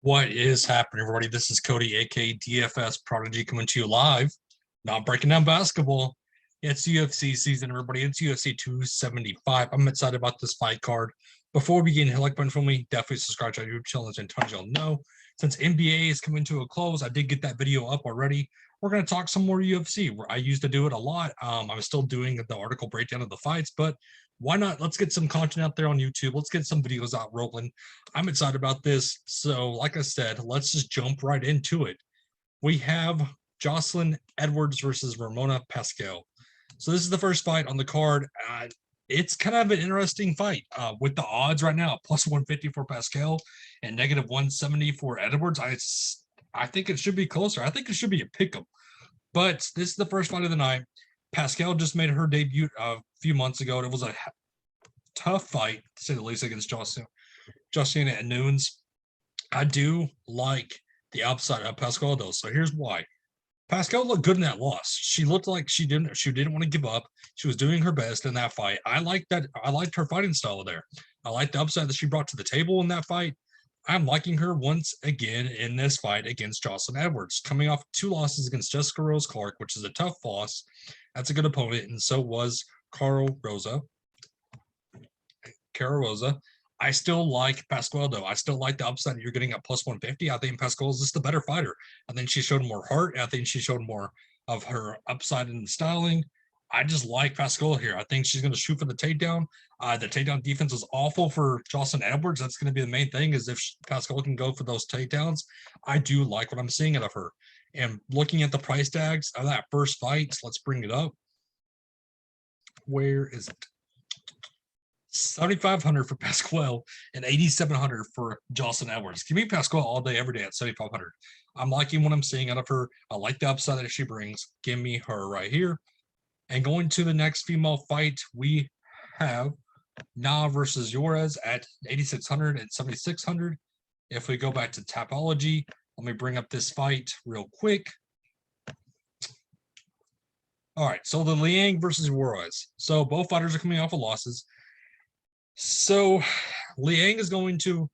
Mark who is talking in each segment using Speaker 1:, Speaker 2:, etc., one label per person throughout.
Speaker 1: What is happening, everybody? This is Cody, aka DFS Prodigy, coming to you live. Not breaking down basketball. It's UFC season, everybody. It's UFC 275. I'm excited about this fight card. Before we begin, hit like button for me. Definitely subscribe to our YouTube channel, and tons y'all know. Since NBA is coming to a close, I did get that video up already. We're going to talk some more UFC. Where I used to do it a lot. I'm still doing the article breakdown of the fights, but why not? Let's get some content out there on YouTube. Let's get some videos out rolling. I'm excited about this. So, like I said, let's just jump right into it. We have Jocelyn Edwards versus Ramona Pascal. So this is the first fight on the card. It's kind of an interesting fight with the odds right now, plus 150 for Pascal and negative 170 for Edwards. I think it should be closer. I think it should be a pick'em. But this is the first fight of the night. Pascal just made her debut a few months ago. It was a tough fight, to say the least, against Justina at Nunes. I do like the upside of Pascal, though. So here's why. Pascal looked good in that loss. She looked like she didn't want to give up. She was doing her best in that fight. I liked that. I liked her fighting style there. I liked the upside that she brought to the table in that fight. I'm liking her once again in this fight against Jocelyn Edwards, coming off 2 losses against Jessica Rose Clark, which is a tough loss. That's a good opponent, and so was Cara Rosa. I still like Pascal, though. I still like the upside that you're getting at plus 150. I think Pascal is just the better fighter. I think she showed more heart. I think she showed more of her upside in the styling. I just like Pascal here. I think she's going to shoot for the takedown. The takedown defense is awful for Jocelyn Edwards. That's going to be the main thing, is if Pascal can go for those takedowns. I do like what I'm seeing out of her. And looking at the price tags of that first fight, let's bring it up. Where is it? 7,500 for Pascal and 8,700 for Jocelyn Edwards. Give me Pascal all day, every day at 7,500. I'm liking what I'm seeing out of her. I like the upside that she brings. Give me her right here. And going to the next female fight, we have Na versus Juarez at 8,600 and 7,600. If we go back to Tapology, let me bring up this fight real quick. All right, so the Liang versus Juarez. So both fighters are coming off of losses. So Liang is going to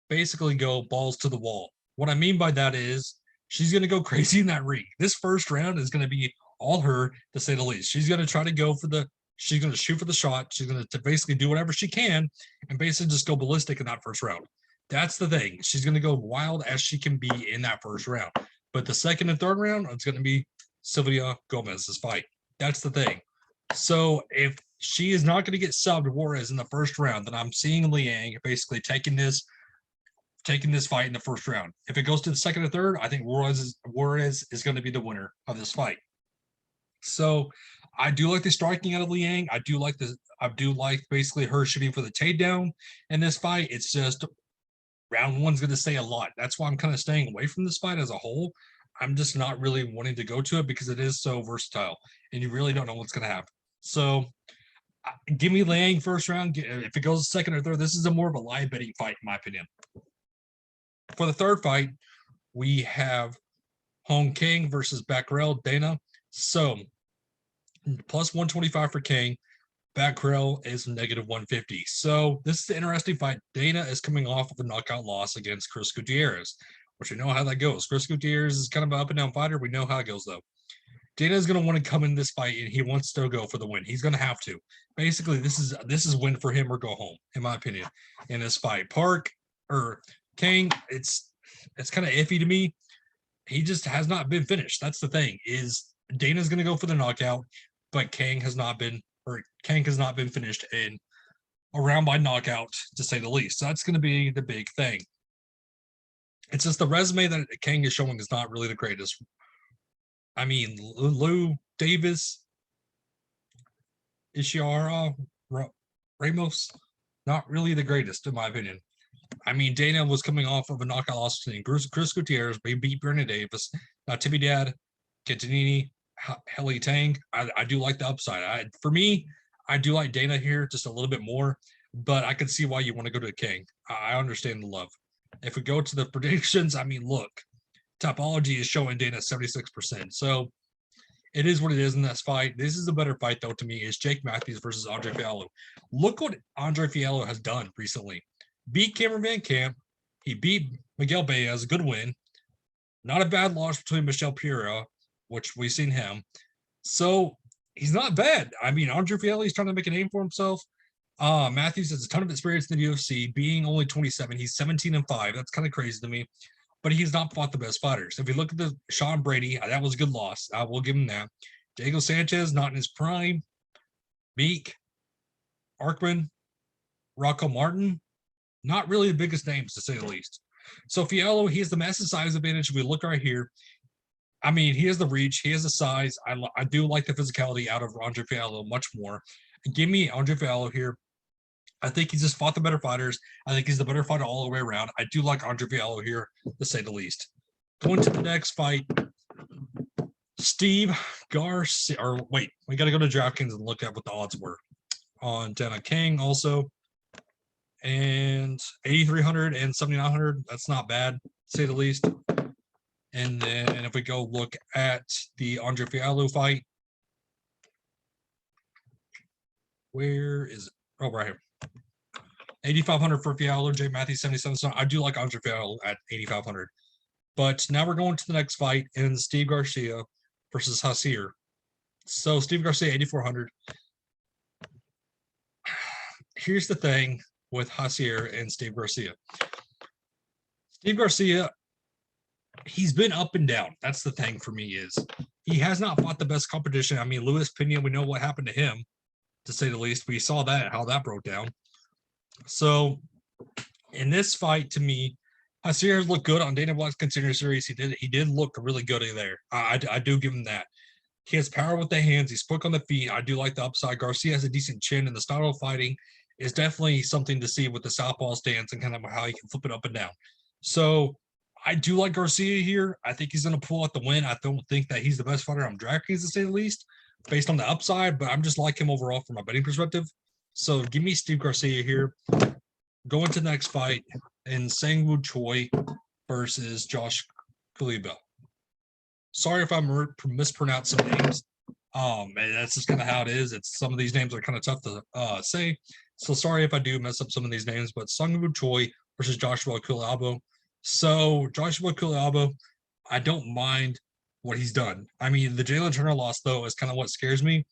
Speaker 1: basically go balls to the wall. What I mean by that is she's going to go crazy in that ring. This first round is going to be all her, to say the least. She's going to try to go for she's going to shoot for the shot. She's going to basically do whatever she can and basically just go ballistic in that first round. That's the thing. She's going to go wild as she can be in that first round. But the second and third round, it's going to be Sylvia Gomez's fight. That's the thing. So if she is not going to get subbed Juarez in the first round, then I'm seeing Liang basically taking this fight in the first round. If it goes to the second or third, I think Juarez is going to be the winner of this fight. So I do like the striking out of Liang. I do like basically her shooting for the takedown in this fight. It's just round one's going to say a lot. That's why I'm kind of staying away from this fight as a whole. I'm just not really wanting to go to it because it is so versatile and you really don't know what's going to happen. So give me Liang first round. If it goes second or third, this is more of a live betting fight, in my opinion. For the third fight, we have Hong King versus Becquerel Dana. So plus 125 for King. Becquerel is negative 150. So this is an interesting fight. Dana is coming off of a knockout loss against Chris Gutierrez, which we know how that goes. Chris Gutierrez is kind of an up and down fighter. We know how it goes, though. Dana is going to want to come in this fight, and he wants to go for the win. He's going to have to. Basically, this is win for him or go home, in my opinion, in this fight. King, it's kind of iffy to me. He just has not been finished. That's the thing. Is Dana's going to go for the knockout, but King has not been finished in a round by knockout, to say the least. So that's going to be the big thing. It's just the resume that King is showing is not really the greatest. I mean, Lou Davis, Ishiara, Ramos, not really the greatest, in my opinion. I mean, Dana was coming off of a knockout loss to Chris Gutierrez, beat Brandon Davis, Natividad, Cantonini, Heli Tang. I do like the upside. For me, I do like Dana here just a little bit more, but I can see why you want to go to King. I understand the love. If we go to the predictions, I mean, look, Topology is showing Dana 76%. So it is what it is in this fight. This is a better fight, though, to me, is Jake Matthews versus Andre Fiallo. Look what Andre Fiallo has done recently. Beat Cameron Van Camp, He beat Miguel Baez, a good win. Not a bad loss between Michel Pereira, which we've seen him. So he's not bad. I mean, Andre Fialli's trying to make a name for himself. Matthews has a ton of experience in the UFC, being only 27. He's 17-5. That's kind of crazy to me. But he's not fought the best fighters. If you look at the Sean Brady, that was a good loss. I will give him that. Diego Sanchez, not in his prime. Meek, Arkman, Rocco Martin, not really the biggest names to say the least. So Fiallo, he has the massive size advantage. If we look right here, I mean, he has the reach, he has the size. I do like the physicality out of Andre Fiallo much more. Give me Andre Fiallo here. I think he's just fought the better fighters. I think he's the better fighter all the way around. I do like Andre Fiallo here, to say the least. Going to the next fight, Steve Garcia. Or wait, we got to go to DraftKings and look at what the odds were on Dana King also. And 8,300 and 7,900. That's not bad, to say the least. And then if we go look at the Andre Fiallo fight, where is it? Oh, right here. 8,500 for Fiallo, Jay Matthews 77. So I do like Andre Fiallo at 8,500. But now we're going to the next fight in Steve Garcia versus Hussier. So Steve Garcia 8,400. Here's the thing with Hussier and Steve Garcia. Steve Garcia, he's been up and down. That's the thing for me is he has not fought the best competition. I mean, Luis Pena, we know what happened to him, to say the least. We saw that, how that broke down. So in this fight, to me, Hussier looked good on Dana White's Contender Series. He did look really good in there. I do give him that. He has power with the hands. He's quick on the feet. I do like the upside. Garcia has a decent chin, and the style of fighting is definitely something to see with the southpaw stance and kind of how he can flip it up and down. So I do like Garcia here. I think he's going to pull out the win. I don't think that he's the best fighter on DraftKings, to say the least, based on the upside, but I'm just like him overall from a betting perspective. So give me Steve Garcia here. Going to the next fight in Sangwoo Choi versus Josh Kaliba. Sorry if I mispronounce some names. That's just kind of how it is. It's some of these names are kind of tough to say. So sorry if I do mess up some of these names, but Sangwoo Choi versus Joshua Kaliba. So Joshua Kaliba, I don't mind what he's done. I mean, the Jalen Turner loss, though, is kind of what scares me.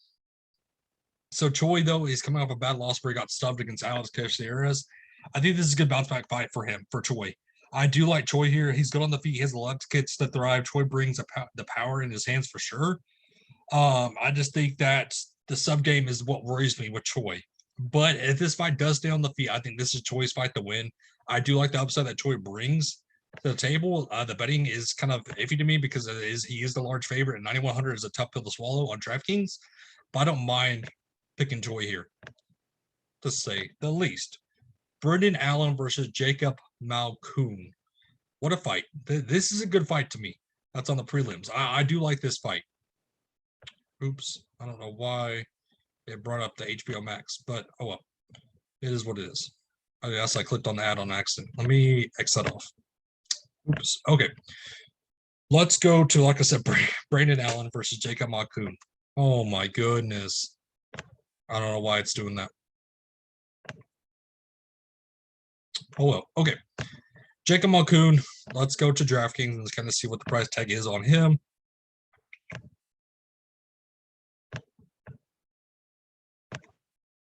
Speaker 1: So Choi, though, he's coming off a bad loss where he got stubbed against Alex Caceres. I think this is a good bounce back fight for him, for Choi. I do like Choi here. He's good on the feet. He has the left kicks that thrive. Choi brings the power in his hands for sure. I just think that the sub game is what worries me with Choi. But if this fight does stay on the feet, I think this is Choi's fight to win. I do like the upside that Choi brings to the table. The betting is kind of iffy to me because he is the large favorite, and 9,100 is a tough pill to swallow on DraftKings. But I don't mind picking Choi here, to say the least. Brendan Allen versus Jacob Macoon. What a fight. This is a good fight to me. That's on the prelims. I do like this fight. Oops. I don't know why it brought up the HBO Max, but oh well. It is what it is. I guess I clicked on the ad on accident. Let me X that off. Oops. Okay. Let's go to, like I said, Brandon Allen versus Jacob Macoon. Oh my goodness. I don't know why it's doing that. Oh well, okay. Jacob Macoon, let's go to DraftKings and kind of see what the price tag is on him.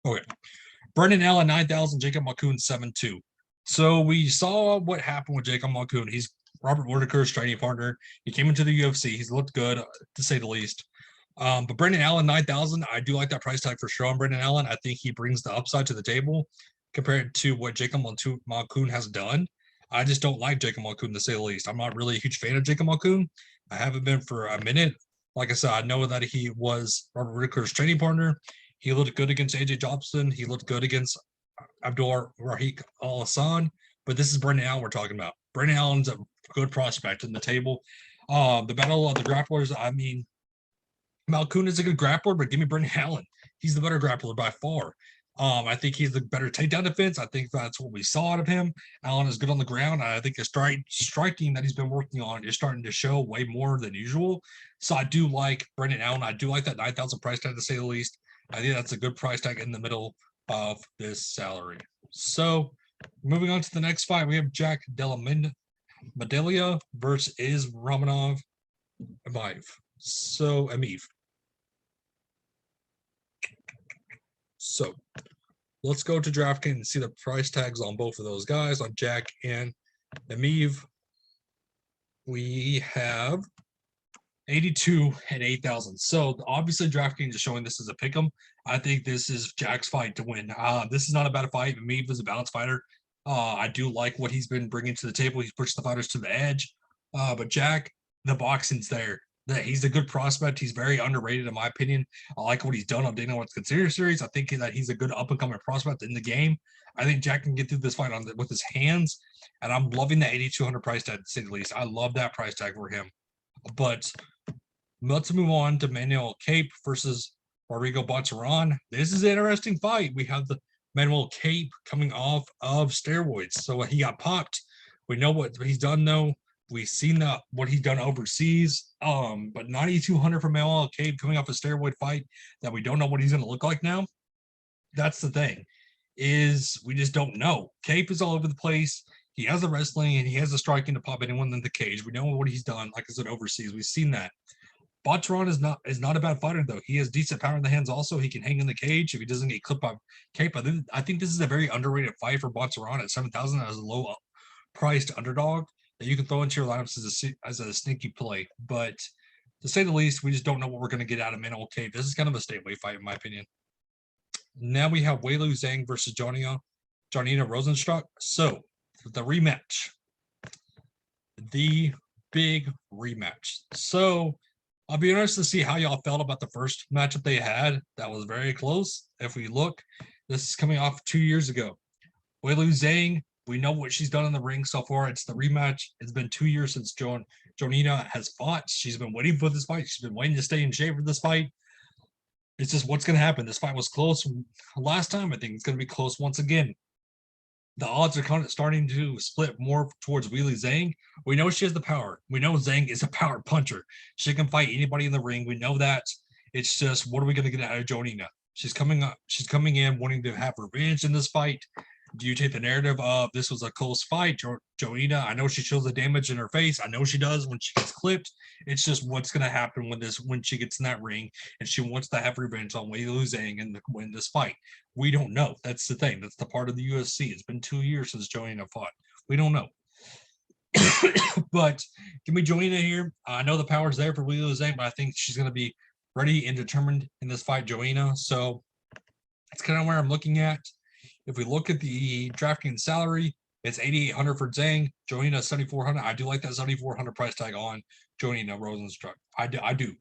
Speaker 1: Okay. Brendan Allen, 9,000, Jacob Macoon, 7,200. So we saw what happened with Jacob Macoon. He's Robert Whitaker's training partner. He came into the UFC. He's looked good, to say the least. But Brendan Allen, 9,000, I do like that price tag for sure on Brendan Allen. I think he brings the upside to the table compared to what Jacob Macoon has done. I just don't like Jacob Macoon, to say the least. I'm not really a huge fan of Jacob Macoon. I haven't been for a minute. Like I said, I know that he was Robert Whitaker's training partner. He looked good against AJ Jobson. He looked good against Abdul Rahik Al Hassan. But this is Brendan Allen we're talking about. Brendan Allen's a good prospect in the table. The battle of the grapplers, I mean, Macoon is a good grappler, but give me Brendan Allen. He's the better grappler by far. I think he's the better takedown defense. I think that's what we saw out of him. Allen is good on the ground. I think the striking that he's been working on is starting to show way more than usual. So I do like Brendan Allen. I do like that 9,000 price tag, to say the least. I think that's a good price tag in the middle of this salary. So Moving on to the next fight, we have Jack Dela Madelia versus Romanov Amiv. So let's go to DraftKings and see the price tags on both of those guys, on Jack and Amiv. We have 82 and 8,000. So obviously DraftKings is showing this as a pick'em. I think this is Jack's fight to win. This is not a bad fight. Amiv is a balanced fighter. I do like what he's been bringing to the table. He's pushed the fighters to the edge. But Jack, the boxing's there. He's a good prospect. He's very underrated, in my opinion. I like what he's done on Dana White's Consider Series. I think that he's a good up-and-coming prospect in the game. I think Jack can get through this fight with his hands, and I'm loving the 8,200 price tag, to say the least. I love that price tag for him. But let's move on to Manuel Cape versus Rodrigo Botswan. This is an interesting fight. We have the Manuel Cape coming off of steroids. So he got popped. We know what he's done, though. We've seen what he's done overseas. But 9,200 for Manuel Cape coming off a steroid fight that we don't know what he's going to look like now. That's the thing, is we just don't know. Cape is all over the place. He has the wrestling and he has the striking to pop anyone in the cage. We know what he's done, like I said, overseas. We've seen that. Botswan is not a bad fighter, though. He has decent power in the hands also. He can hang in the cage if he doesn't get clipped by Cape. I think this is a very underrated fight for Botswan at 7,000 as a low-priced underdog that you can throw into your lineups as a sneaky play. But to say the least, we just don't know what we're going to get out of Manuel Cape. This is kind of a statewide fight, in my opinion. Now we have Weili Zhang versus Janina Rosenstruck. So, the rematch. The big rematch. So, I'll be interested to see how y'all felt about the first matchup they had. That was very close. If we look, this is coming off 2 years ago. Weili Zhang, we know what she's done in the ring so far. It's the rematch. It's been 2 years since Janina has fought. She's been waiting for this fight. She's been waiting to stay in shape for this fight. It's just what's going to happen. This fight was close last time. I think it's going to be close once again. The odds are kind of starting to split more towards Weili Zhang. We know she has the power. We know Zhang is a power puncher. She can fight anybody in the ring. We know that. It's just, what are we going to get out of Janina? She's coming up. She's coming in wanting to have revenge in this fight. Do you take the narrative of this was a close fight? Janina, I know she shows the damage in her face. I know she does when she gets clipped. It's just what's going to happen when she gets in that ring and she wants to have revenge on Weili Zhang and win this fight. We don't know. That's the thing. That's the part of the UFC. It's been 2 years since Janina fought. We don't know. But give me Janina here. I know the power's there for Weili Zhang, but I think she's going to be ready and determined in this fight, Janina. So that's kind of where I'm looking at. If we look at the DraftKings salary, it's 8,800 for Zhang. Janina 7,400. I do like that 7,400 price tag on Janina Rosenstruck. I do.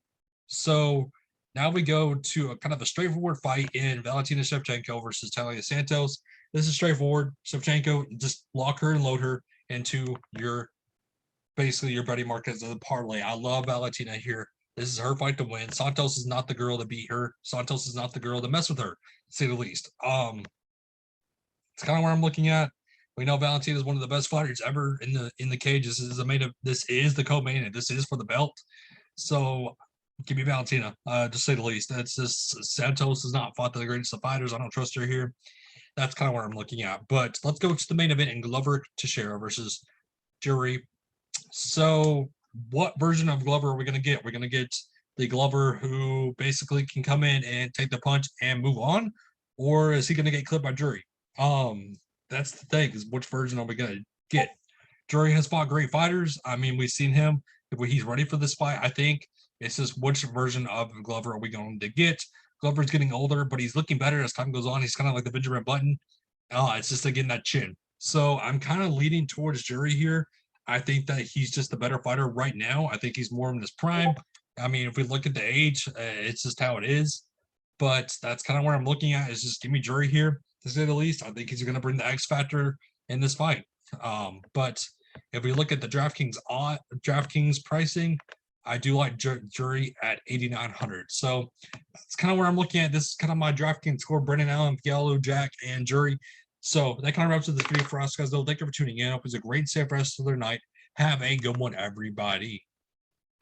Speaker 1: So now we go to a kind of a straightforward fight in Valentina Shevchenko versus Talia Santos. This is straightforward. Shevchenko, just lock her and load her into basically your Betty Marquez as a parlay. I love Valentina here. This is her fight to win. Santos is not the girl to beat her. Santos is not the girl to mess with her, to say the least. It's kind of where I'm looking at. We know Valentina is one of the best fighters ever in the cage. This is the co-main. This is for the belt. So give me Valentina, to say the least. That's just Santos has not fought the greatest of fighters. I don't trust her here. That's kind of where I'm looking at. But let's go to the main event in Glover Teixeira versus Jury. So what version of Glover are we going to get? We're going to get the Glover who basically can come in and take the punch and move on, or is he going to get clipped by Jury? That's the thing, is which version are we going to get? Jury has fought great fighters. I mean, we've seen him. He's ready for this fight. I think it's just which version of Glover are we going to get? Glover's getting older, but he's looking better as time goes on. He's kind of like the Benjamin Button. It's just again that chin. So I'm kind of leaning towards Jury here. I think that he's just the better fighter right now. I think he's more in his prime. I mean, if we look at the age, it's just how it is. But that's kind of where I'm looking at, is just give me Jury here, to say the least. I think he's going to bring the X factor in this fight. But if we look at the DraftKings pricing, I do like Jury at 8,900. So that's kind of where I'm looking at. This is kind of my DraftKings score. Brendan Allen, Gallo, Jack, and Jury. So that kind of wraps up this video for us, guys. Though, thank you for tuning in. I hope it's a great, safe rest of their night. Have a good one, everybody.